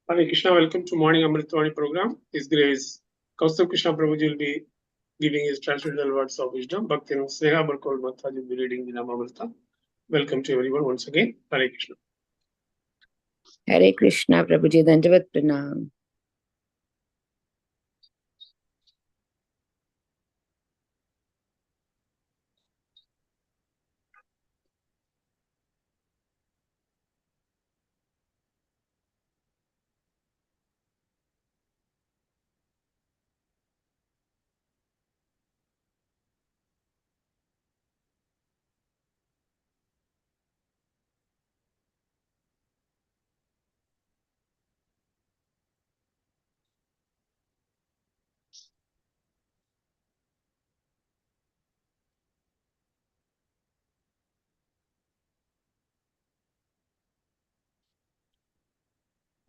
Hare Krishna, welcome to Morning Amrut Vani program. His Grace Kaustubha Krishna Prabhuji will be giving his traditional words of wisdom. Bhakti Sneha Barkol Mataji will be reading the Namamrita. Welcome to everyone once again. Hare Krishna. Hare Krishna, Prabhuji, Dandavat Pranam.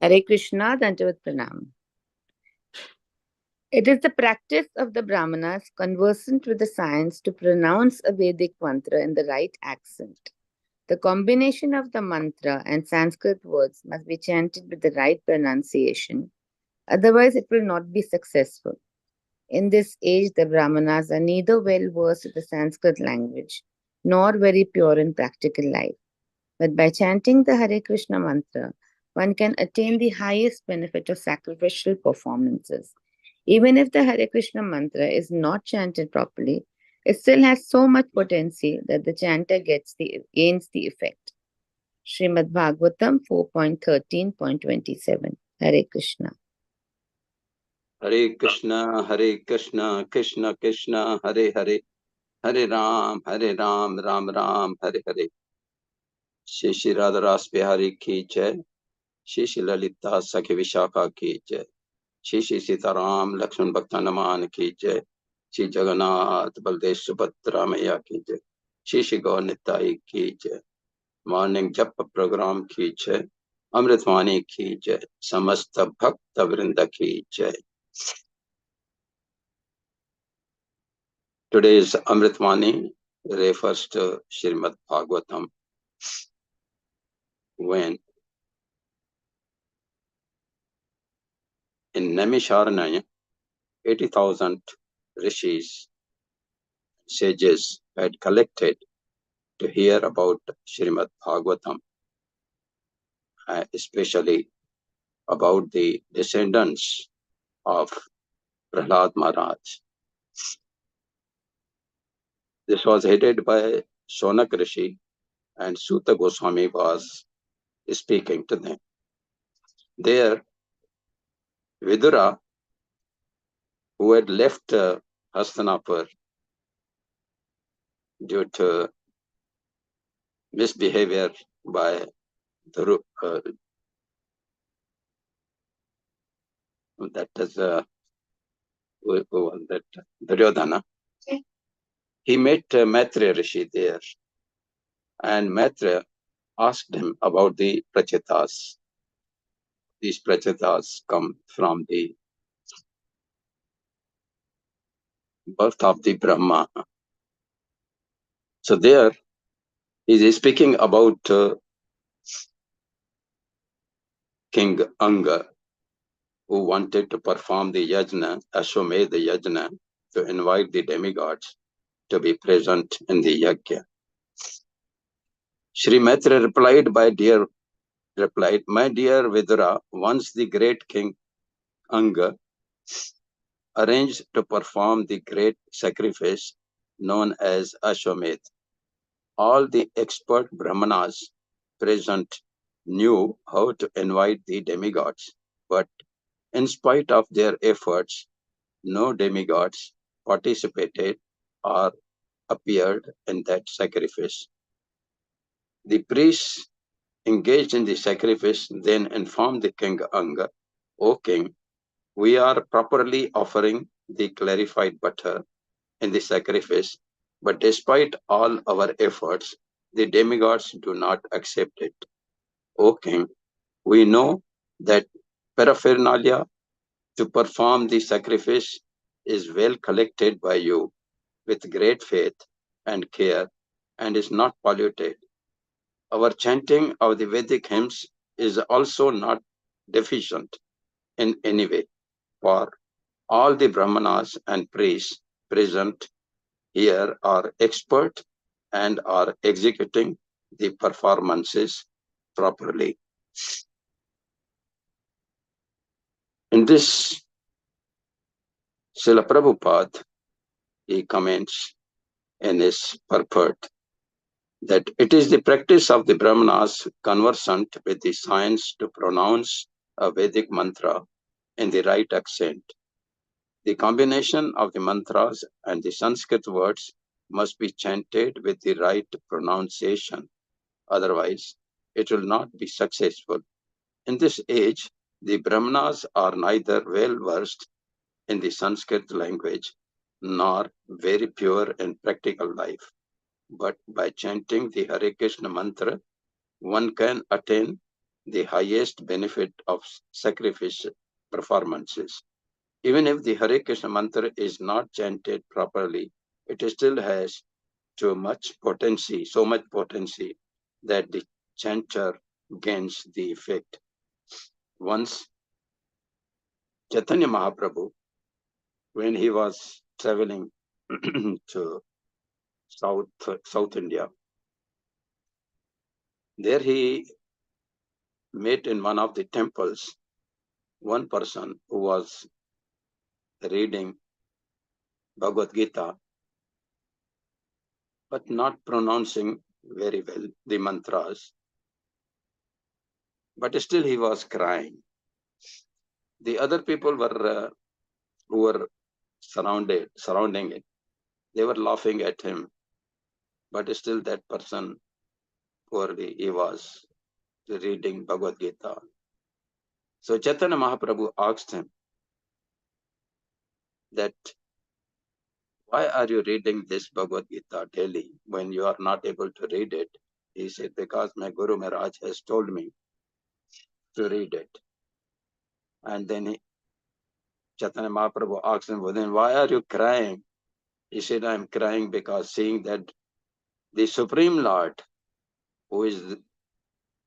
Hare Krishna, Dandavat Pranam. It is the practice of the Brahmanas conversant with the science to pronounce a Vedic mantra in the right accent. The combination of the mantra and Sanskrit words must be chanted with the right pronunciation, otherwise, it will not be successful. In this age, the Brahmanas are neither well versed in the Sanskrit language nor very pure in practical life. But by chanting the Hare Krishna mantra, one can attain the highest benefit of sacrificial performances. Even if the Hare Krishna mantra is not chanted properly, it still has so much potency that the chanter gains the effect. Srimad Bhagavatam 4.13.27. Hare Krishna. Hare Krishna, Hare Krishna, Krishna Krishna, Hare Hare, Hare Ram, Ram Ram, Hare Hare. Shri Shri Radha Ras Bihari ki jai, Shri Shri Lalita Sakhi Vishakha ki jai, Shri Shri Sitaram Lakshman Bhaktanaman ki jai, Shri Jagannath Baldev Subhadra Maya ki jai, Shri Shri Gaur Nitai ki jai. Morning Japa program ki jai, Amrit Vani ki jai, Samasta Bhakta Vrinda ki jai. Today's Amrit Vani refers to Srimad Bhagavatam, when in Naimisharanya 80,000 rishis, sages had collected to hear about Srimad Bhagavatam, especially about the descendants of Prahlad Maharaj. This was headed by Shonak Rishi, and Suta Goswami was speaking to them. There, Vidura, who had left Hastinapur due to misbehavior by the that is that Duryodhana. He met Maitreya Rishi there, and Maitreya asked him about the prachetas. These prachetas come from the birth of the Brahma. So there, he is speaking about King Anga, who wanted to perform the yajna, Ashwamedha yajna, to invite the demigods to be present in the yajna. Sri Maitreya replied, my dear Vidura, once the great King Anga arranged to perform the great sacrifice known as Ashwamedha. All the expert Brahmanas present knew how to invite the demigods, but in spite of their efforts, no demigods participated or appeared in that sacrifice. The priests engaged in the sacrifice then informed the King Anga, O King, we are properly offering the clarified butter in the sacrifice, but despite all our efforts, the demigods do not accept it. O King, we know that paraphernalia to perform the sacrifice is well collected by you with great faith and care and is not polluted. Our chanting of the Vedic hymns is also not deficient in any way, for all the Brahmanas and priests present here are expert and are executing the performances properly. In this, Srila Prabhupada, he comments in his purport that it is the practice of the Brahmanas conversant with the science to pronounce a Vedic mantra in the right accent. The combination of the mantras and the Sanskrit words must be chanted with the right pronunciation. Otherwise, it will not be successful. In this age, the Brahmanas are neither well versed in the Sanskrit language nor very pure in practical life. But by chanting the Hare Krishna mantra, one can attain the highest benefit of sacrificial performances. Even if the Hare Krishna mantra is not chanted properly, it still has so much potency that the chanter gains the effect. Once Chaitanya Mahaprabhu, when he was traveling to South India, there he met in one of the temples one person who was reading Bhagavad Gita, but not pronouncing very well the mantras. But still he was crying. The other people were who were surrounding it, they were laughing at him. But still that person, poorly, he was reading Bhagavad Gita. So Chaitanya Mahaprabhu asked him that, why are you reading this Bhagavad Gita daily when you are not able to read it? He said, because my Guru Maharaj has told me to read it. And then Chaitanya Mahaprabhu asked him, well, then why are you crying? He said, I'm crying because seeing that the Supreme Lord, who is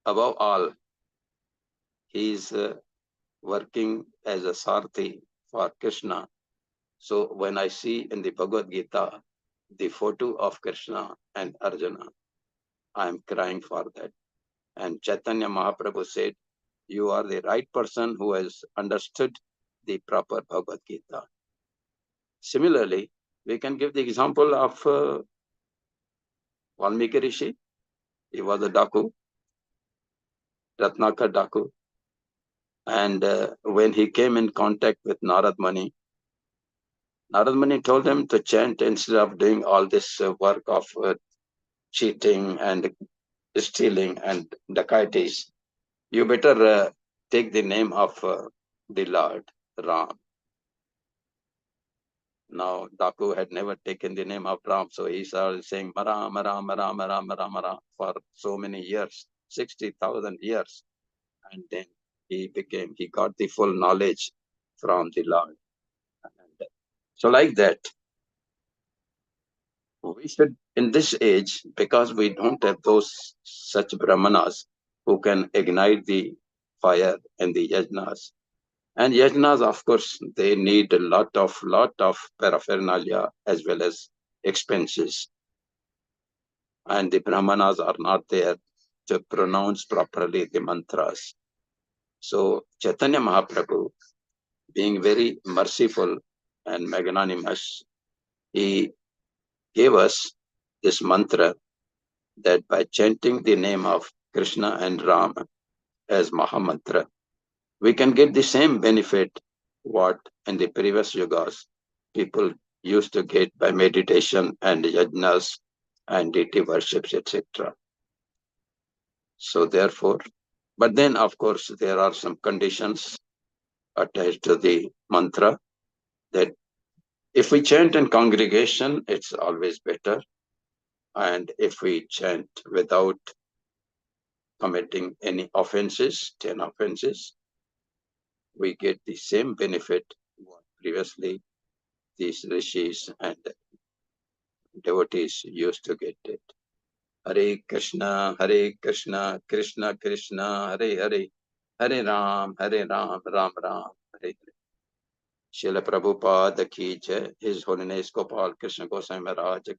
above all, he is working as a Sarthi for Krishna. So when I see in the Bhagavad Gita the photo of Krishna and Arjuna, I am crying for that. And Chaitanya Mahaprabhu said, you are the right person who has understood the proper Bhagavad Gita. Similarly, we can give the example of Valmiki Rishi. He was a Daku, Ratnakar Daku. And when he came in contact with Narad Muni told him to chant instead of doing all this work of cheating and stealing and dacoities. You better take the name of the Lord, Ram. Now, Daku had never taken the name of Ram, so he started saying Mara, Mara, Mara, Mara, Mara, Mara for so many years, 60,000 years. And then he got the full knowledge from the Lord. And so like that, we should, in this age, because we don't have those such brahmanas who can ignite the fire in the yajnas. And yajnas, of course, they need a lot of paraphernalia as well as expenses. And the brahmanas are not there to pronounce properly the mantras. So Chaitanya Mahaprabhu, being very merciful and magnanimous, he gave us this mantra that by chanting the name of Krishna and Ram as Mahamantra, we can get the same benefit what in the previous yugas people used to get by meditation and yajnas and deity worships, etc. So therefore, but then of course there are some conditions attached to the mantra that if we chant in congregation, it's always better. And if we chant without committing any offenses, 10 offenses, we get the same benefit what previously these rishis and devotees used to get it. Hare Krishna, Krishna Krishna, Hare Hare, Hare Ram, Ram Ram, Hare Hare. Srila Prabhupada ki jai. His Holiness Gopal Krishna Goswami Maharaj